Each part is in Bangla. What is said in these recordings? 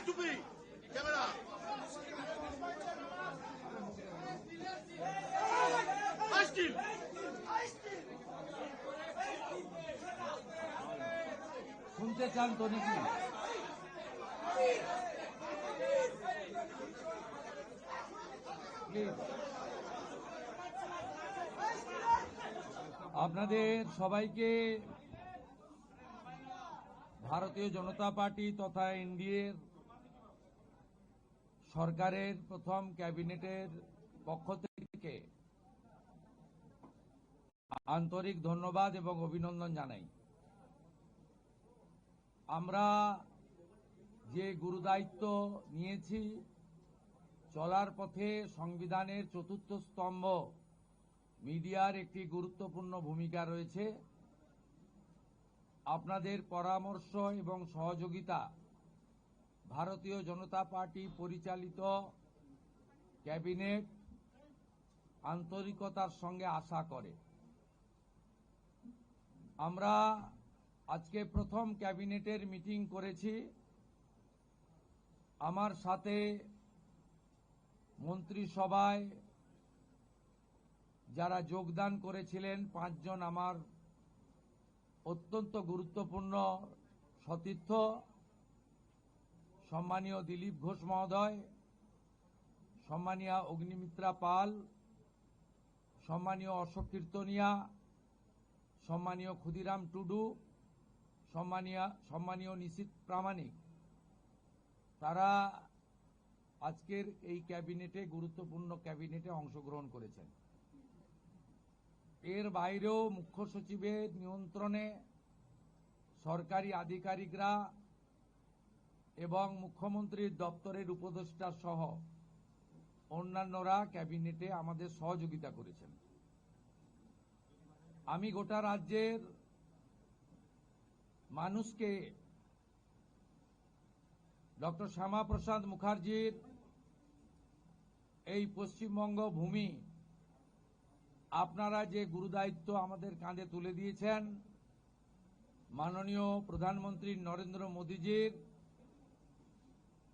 টুপি ক্যামেরা শুনতে চান তো নাকি? আপনাদের সবাইকে ভারতীয় জনতা পার্টি তথা এনডিএর সরকারের প্রথম ক্যাবিনেটের পক্ষ থেকে আন্তরিক ধন্যবাদ এবং অভিনন্দন জানাই। আমরা যে গুরুদায়িত্ব নিয়েছি, চলার পথে সংবিধানের চতুর্থ স্তম্ভ মিডিয়ার একটি গুরুত্বপূর্ণ ভূমিকা রয়েছে। আপনাদের পরামর্শ এবং সহযোগিতা ভারতীয় জনতা পার্টি পরিচালিত ক্যাবিনেট আন্তরিকতার সঙ্গে আশা করে। আমরা আজকে প্রথম ক্যাবিনেটের মিটিং করেছি। আমার সাথে মন্ত্রিসভায় যারা যোগদান করেছিলেন 5 জন আমার অত্যন্ত গুরুত্বপূর্ণ সতীর্থ, সম্মানীয় দিলীপ ঘোষ মহোদয়, সম্মানীয় অগ্নিমিত্রা পাল, সম্মানীয় অশোক কীর্তনিয়া, সম্মানীয় ক্ষুদিরাম টুডু, সম্মানীয় নিশীথ প্রামাণিক, তারা আজকের এই ক্যাবিনেটে গুরুত্বপূর্ণ ক্যাবিনেটে অংশগ্রহণ করেছেন। এর বাইরেও মুখ্য সচিবের নিয়ন্ত্রণে সরকারি আধিকারিকরা এবং মুখ্যমন্ত্রীর দপ্তরের উপদেষ্টা সহ অন্যান্যরা ক্যাবিনেটে আমাদের সহযোগিতা করেছেন। আমি গোটা রাজ্যের মানুষকে ডক্টর শ্যামাপ্রসাদ মুখার্জির এই পশ্চিমবঙ্গ ভূমি আপনারা যে গুরুদায়িত্ব আমাদের কাঁধে তুলে দিয়েছেন, মাননীয় প্রধানমন্ত্রী নরেন্দ্র মোদীজির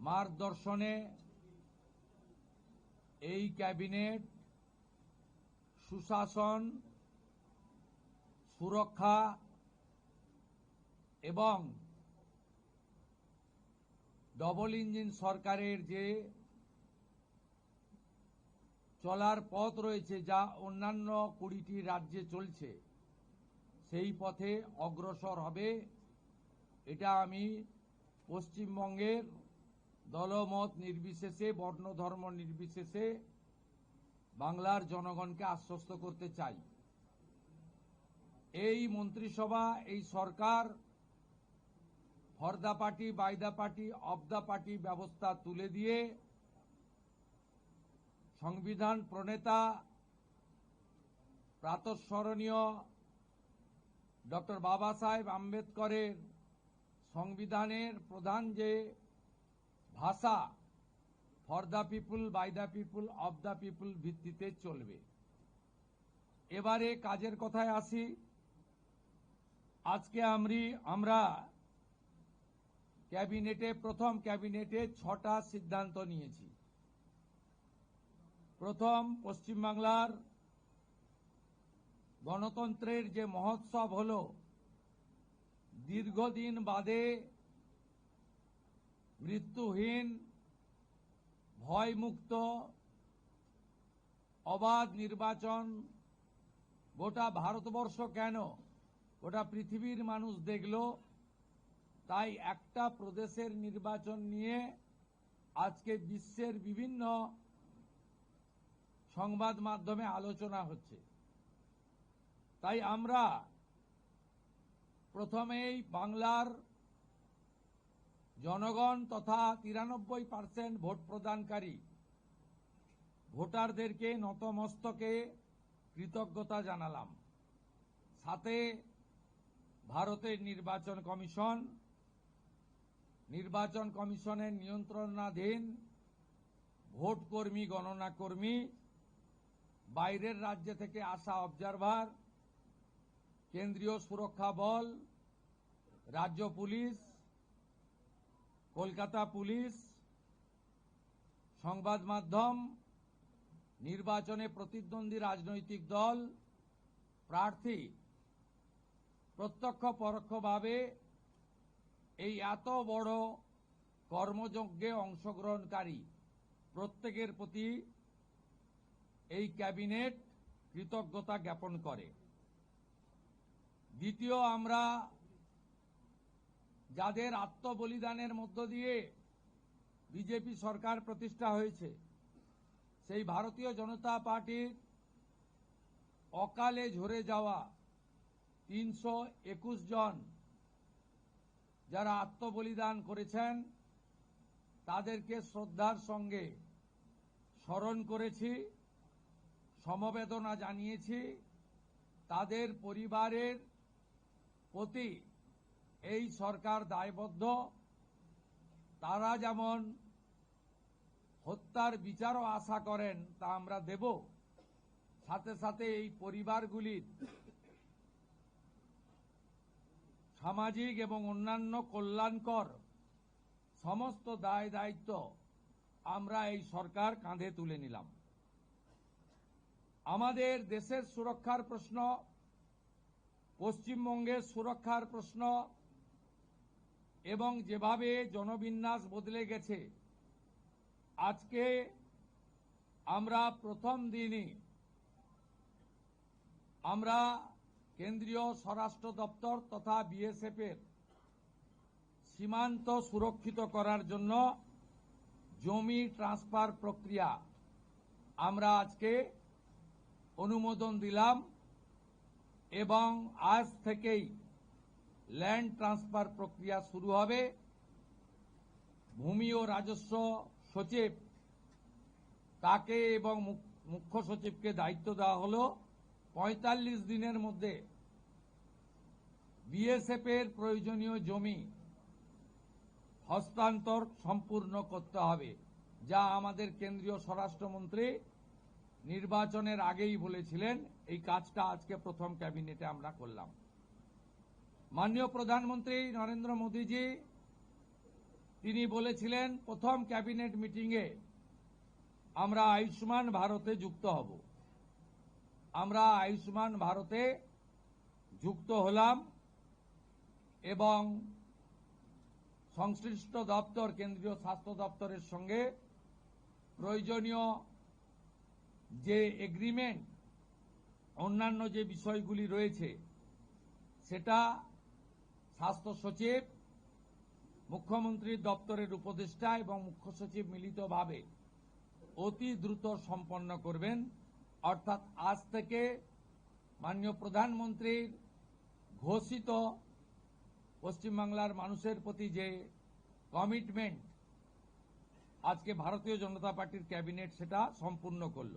মার্গদর্শনে এই ক্যাবিনেট সুশাসন, সুরক্ষা এবং ডবল ইঞ্জিন সরকারের যে চলার পথ রয়েছে, যা অন্যান্য 20টি রাজ্যে চলছে, সেই পথে অগ্রসর হবে। এটা আমি পশ্চিমবঙ্গের দলমত নির্বিশেষে, বর্ণ ধর্ম নির্বিশেষে বাংলার জনগণকে আশ্বস্ত করতে চাই। এই মন্ত্রিসভা, এই সরকার for the party, by the party, of the party ব্যবস্থা তুলে দিয়ে সংবিধান প্রণেতা প্রাতঃস্মরণীয় ডক্টর বাবা সাহেব আম্বেদকরের সংবিধানের প্রধান যে ভাষা for the people, by the people, of the people ভিত্তিতে চলবে। এবারে কাজের কথায় আসি। আজকে আমরা প্রথম ক্যাবিনেটে 6টা সিদ্ধান্ত নিয়েছি। প্রথম, পশ্চিমবাংলার গণতন্ত্রের যে মহোৎসব হলো, দীর্ঘদিন বাদে মৃত্যুহীন, ভয়মুক্ত, অবাধ নির্বাচন গোটা ভারতবর্ষ কেন, গোটা পৃথিবীর মানুষ দেখল। তাই একটা প্রদেশের নির্বাচন নিয়ে আজকে বিশ্বের বিভিন্ন সংবাদ মাধ্যমে আলোচনা হচ্ছে। তাই আমরা প্রথমেই বাংলার জনগণ তথা 93% ভোট প্রদানকারী ভোটারদেরকে নতমস্তকে কৃতজ্ঞতা জানালাম। সাথে ভারতের নির্বাচন কমিশনের নিয়ন্ত্রণাধীন ভোট কর্মী, গণনা কর্মী, বাইরের রাজ্য থেকে আসা অবজারভার, কেন্দ্রীয় সুরক্ষা বল, রাজ্য পুলিশ, কলকাতা পুলিশ, সংবাদ মাধ্যম, নির্বাচনে প্রতিদ্বন্দ্বী রাজনৈতিক দল, প্রার্থী প্রত্যক্ষ পরোক্ষভাবে এই এত বড় কর্মযজ্ঞে অংশগ্রহণকারী প্রত্যেকের প্রতি এই ক্যাবিনেট কৃতজ্ঞতা জ্ঞাপন করে। দ্বিতীয়, আমরা যাদের আত্মবলিদানের মধ্য দিয়ে বিজেপি সরকার প্রতিষ্ঠা হয়েছে, সেই ভারতীয় জনতা পার্টির অকালে ঝরে যাওয়া 321 জন যারা আত্মবলিদান করেছেন তাদেরকে শ্রদ্ধার সঙ্গে স্মরণ করেছি, সমবেদনা জানিয়েছি। তাদের পরিবারের প্রতি এই সরকার দায়বদ্ধ। তারা যেমন হত্যার বিচারও আশা করেন তা আমরা দেব, সাথে সাথে এই পরিবারগুলির সামাজিক এবং অন্যান্য কল্যাণকর সমস্ত দায় দায়িত্ব আমরা এই সরকার কাঁধে তুলে নিলাম। আমাদের দেশের সুরক্ষার প্রশ্ন, পশ্চিমবঙ্গের সুরক্ষার প্রশ্ন এবং যেভাবে জনবিন্যাস বদলে গেছে, আজকে আমরা প্রথম দিনই আমরা কেন্দ্রীয় স্বরাষ্ট্র দপ্তর তথা বিএসএফ এর সীমান্ত সুরক্ষিত করার জন্য জমি ট্রান্সফার প্রক্রিয়া আমরা আজকে অনুমোদন দিলাম এবং আজ থেকেই ল্যান্ড ট্রান্সফার প্রক্রিয়া শুরু হবে। ভূমি ও রাজস্ব সচিব তাকে এবং মুখ্য সচিবকে দায়িত্ব দেওয়া হলো 45 দিনের মধ্যে বিএসএফ এর প্রয়োজনীয় জমি হস্তান্তর সম্পূর্ণ করতে হবে, যা আমাদের কেন্দ্রীয় স্বরাষ্ট্রমন্ত্রী নির্বাচনের আগেই বলেছিলেন। এই কাজটা আজকে প্রথম ক্যাবিনেটে আমরা করলাম। মাননীয় প্রধানমন্ত্রী নরেন্দ্র মোদীজি তিনি বলেছিলেন প্রথম ক্যাবিনেট মিটিংয়ে আমরা আয়ুষ্মান ভারতে যুক্ত হব। আমরা আয়ুষ্মান ভারতে যুক্ত হলাম এবং সংশ্লিষ্ট দপ্তর কেন্দ্রীয় স্বাস্থ্য দপ্তরের সঙ্গে প্রয়োজনীয় যে এগ্রিমেন্ট, অন্যান্য যে বিষয়গুলি রয়েছে সেটা স্বাস্থ্য সচিব, মুখ্যমন্ত্রীর দপ্তরের উপদেষ্টা এবং মুখ্য সচিব মিলিতভাবে অতি দ্রুত সম্পন্ন করবেন। অর্থাৎ আজ থেকে মাননীয় প্রধানমন্ত্রীর ঘোষিত পশ্চিমবাংলার মানুষের প্রতি যে কমিটমেন্ট আজকে ভারতীয় জনতা পার্টির ক্যাবিনেট সেটা সম্পূর্ণ করল।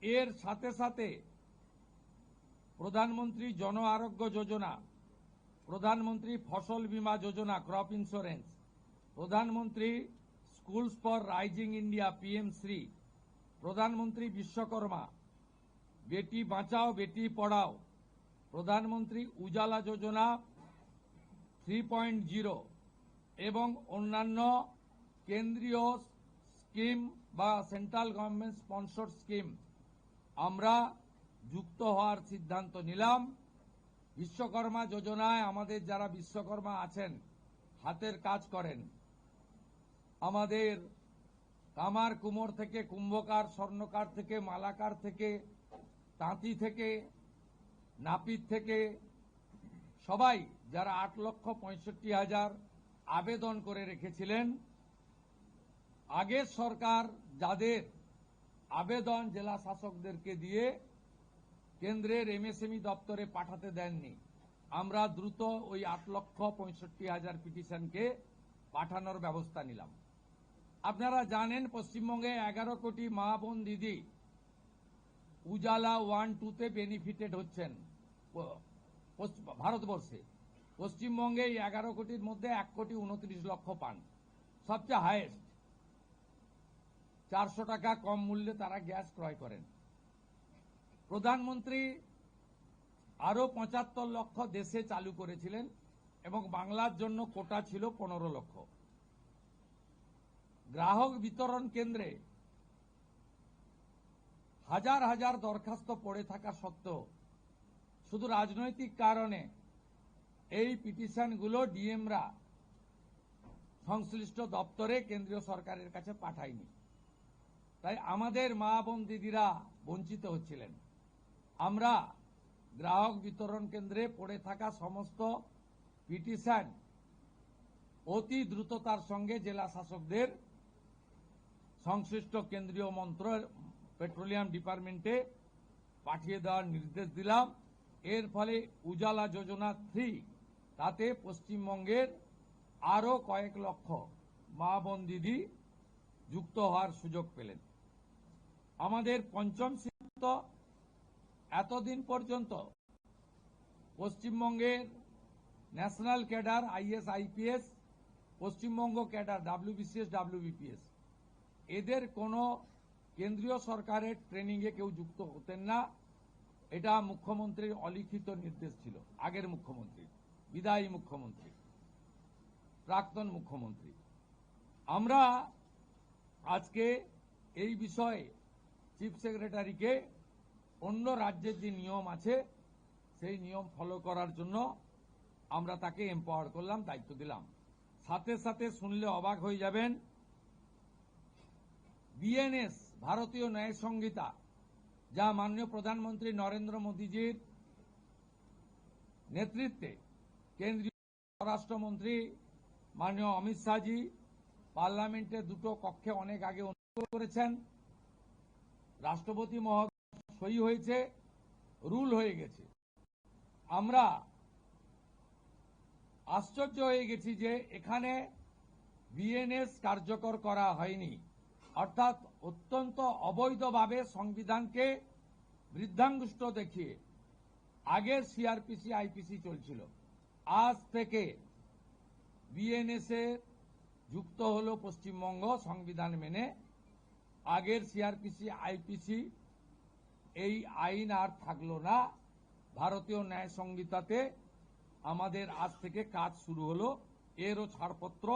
এর সাথে সাথে প্রধানমন্ত্রী জন আরোগ্য যোজনা, প্রধানমন্ত্রী ফসল বীমা যোজনা ক্রপ ইন্স্যুরেন্স, প্রধানমন্ত্রী স্কুলস ফর রাইজিং ইন্ডিয়া পিএম-শ্রী, প্রধানমন্ত্রী বিশ্বকর্মা, বেটি বাঁচাও বেটি পড়াও, প্রধানমন্ত্রী উজালা যোজনা 3.0 এবং অন্যান্য কেন্দ্রীয় স্কিম বা সেন্ট্রাল গভর্নমেন্ট স্পন্সর্ড স্কিম আমরা যুক্ত হওয়ার সিদ্ধান্ত নিলাম। বিশ্বকর্মা যোজনায় আমাদের যারা বিশ্বকর্মা আছেন, হাতের কাজ করেন, আমাদের কামার কুমোর থেকে কুম্ভকার, স্বর্ণকার থেকে মালাকার থেকে তাঁতি থেকে নাপিত থেকে সবাই যারা 8,65,000 আবেদন করে রেখেছিলেন, আগের সরকার যাদের আবেদন জেলা শাসকদেরকে দিয়ে কেন্দ্রের এমএসএমই দপ্তরে পাঠাতে দেননি, আমরা দ্রুত ওই 8,65,000 পিটিশনকে পাঠানোর ব্যবস্থা নিলাম। আপনারা জানেন পশ্চিমবঙ্গে 11 কোটি মা বোন দিদি উজালা 1-2তে বেনিফিটেড হচ্ছেন ভারতবর্ষে। পশ্চিমবঙ্গে এই 11 কোটির মধ্যে 1,29,00,000 পান, সবচেয়ে হাইয়েস্ট। 400 টাকা কম মূল্যে তারা গ্যাস ক্রয় করেন। প্রধানমন্ত্রী আরো 75 লক্ষ দেশে চালু করেছিলেন এবং বাংলার জন্য কোটা ছিল 15 লক্ষ। গ্রাহক বিতরণ কেন্দ্রে হাজার হাজার দরখাস্ত পড়ে থাকা সত্ত্বেও শুধু রাজনৈতিক কারণে এই পিটিশনগুলো ডিএমরা সংশ্লিষ্ট দপ্তরে কেন্দ্রীয় সরকারের কাছে পাঠায়নি। তাই আমাদের মা বোন দিদিরা বঞ্চিত হচ্ছিলেন। আমরা গ্রাহক বিতরণ কেন্দ্রে পড়ে থাকা সমস্ত পিটিশন অতি দ্রুততার সঙ্গে জেলা শাসকদের সংশ্লিষ্ট কেন্দ্রীয় পেট্রোলিয়াম ডিপার্টমেন্টে পাঠিয়ে দেওয়ার নির্দেশ দিলাম। এর ফলে উজালা যোজনা 3 তাতে পশ্চিমবঙ্গের আরো কয়েক লক্ষ মা বোন দিদি যুক্ত হওয়ার সুযোগ পেলেন। আমাদের পঞ্চম সিদ্ধান্ত, এতদিন পর্যন্ত পশ্চিমবঙ্গের national cadre is IPS, Paschimbanga cadre WBCS WBPS এদের কোনো কেন্দ্রীয় সরকারের ট্রেনিংয়ে কেউ যুক্ত হতেন না। এটা মুখ্যমন্ত্রীর অলিখিত নির্দেশ ছিল, আগের মুখ্যমন্ত্রী, বিদায়ী মুখ্যমন্ত্রী, প্রাক্তন মুখ্যমন্ত্রী। আমরা আজকে এই বিষয়ে চিফ সেক্রেটারিকে অন্য রাজ্যের যে নিয়ম আছে সেই নিয়ম ফলো করার জন্য আমরা তাকে এম্পাওয়ার করলাম, দায়িত্ব দিলাম। সাথে সাথে শুনলে অবাক হয়ে যাবেন, বিএনএস ভারতীয় ন্যায় সংহিতা, যা মাননীয় প্রধানমন্ত্রী নরেন্দ্র মোদীজির নেতৃত্বে কেন্দ্রীয় স্বরাষ্ট্রমন্ত্রী মাননীয় অমিত শাহজি পার্লামেন্টে দুটো কক্ষে অনেক আগে অনুমোদন করেছেন, রাষ্ট্রপতি মহোদয় সই হয়েছে, রুল হয়ে গেছে। আমরা আশ্চর্য হয়ে গেছি যে এখানে বিএনএস কার্যকর করা হয়নি, অর্থাৎ অত্যন্ত অবৈধভাবে সংবিধানকে বৃদ্ধাঙ্গুষ্ঠ দেখিয়ে আগের সিআরপিসি আইপিসি চলছিল। আজ থেকে বিএনএস এ যুক্ত হলো পশ্চিমবঙ্গ সংবিধান মেনে। আগের সিআরপিসি আইপিসি এই আইন আর থাকলো না। ভারতীয় ন্যায় সংহিতাতে আমাদের আজ থেকে কাজ শুরু হলো। এরও ছাড়পত্র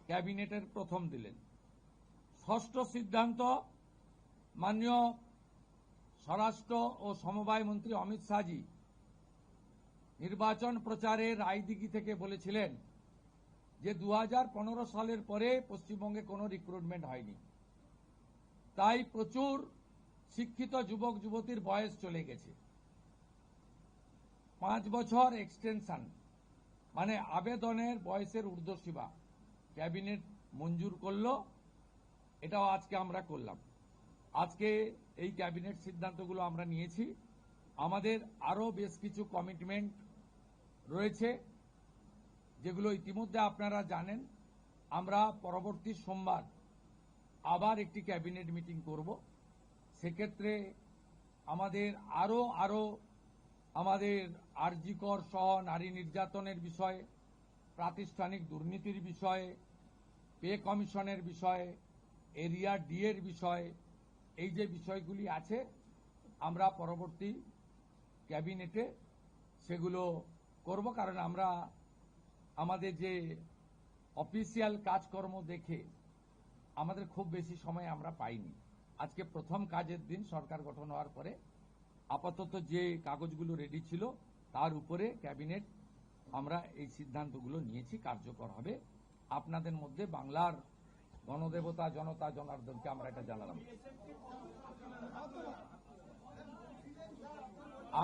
ক্যাবিনেটের প্রথম দিলেন। ষষ্ঠ সিদ্ধান্ত, মাননীয় স্বরাষ্ট্র ও সমবায় মন্ত্রী অমিত শাহজি নির্বাচন প্রচারের রায়দিঘি থেকে বলেছিলেন যে 2015 সালের পরে পশ্চিমবঙ্গে কোনো রিক্রুটমেন্ট হয়নি, তাই প্রচুর শিক্ষিত যুবক যুবতীর বয়স চলে গেছে। 5 বছর এক্সটেনশন, মানে আবেদনের বয়সের ঊর্ধ্বসীমা ক্যাবিনেট মঞ্জুর করলো। এটাও আজকে আমরা করলাম। আজকে এই ক্যাবিনেট সিদ্ধান্তগুলো আমরা নিয়েছি। আমাদের আরো বেশ কিছু কমিটমেন্ট রয়েছে, যেগুলো ইতিমধ্যে আপনারা জানেন। আমরা পরবর্তী সোমবার আবার একটি ক্যাবিনেট মিটিং করব। সেক্ষেত্রে আমাদের আরো আমাদের আরজিকর সহ নারী নির্যাতনের বিষয়ে, প্রাতিষ্ঠানিক দুর্নীতির বিষয়ে, পে কমিশনের বিষয়ে, এরিয়া ডি এর বিষয়ে, এই যে বিষয়গুলি আছে আমরা পরবর্তী ক্যাবিনেটে সেগুলো করব। কারণ আমরা আমাদের যে অফিসিয়াল কাজকর্ম দেখে আমাদের খুব বেশি সময় আমরা পাইনি। আজকে প্রথম কাজের দিন সরকার গঠন হওয়ার পরে আপাতত যে কাগজগুলো রেডি ছিল তার উপরে ক্যাবিনেট আমরা এই সিদ্ধান্তগুলো নিয়েছি, কার্যকর হবে। আপনাদের মধ্যে বাংলার গণদেবতা জনতা জনার্দনকে আমরা এটা জানালাম।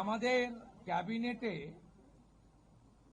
আমাদের ক্যাবিনেটে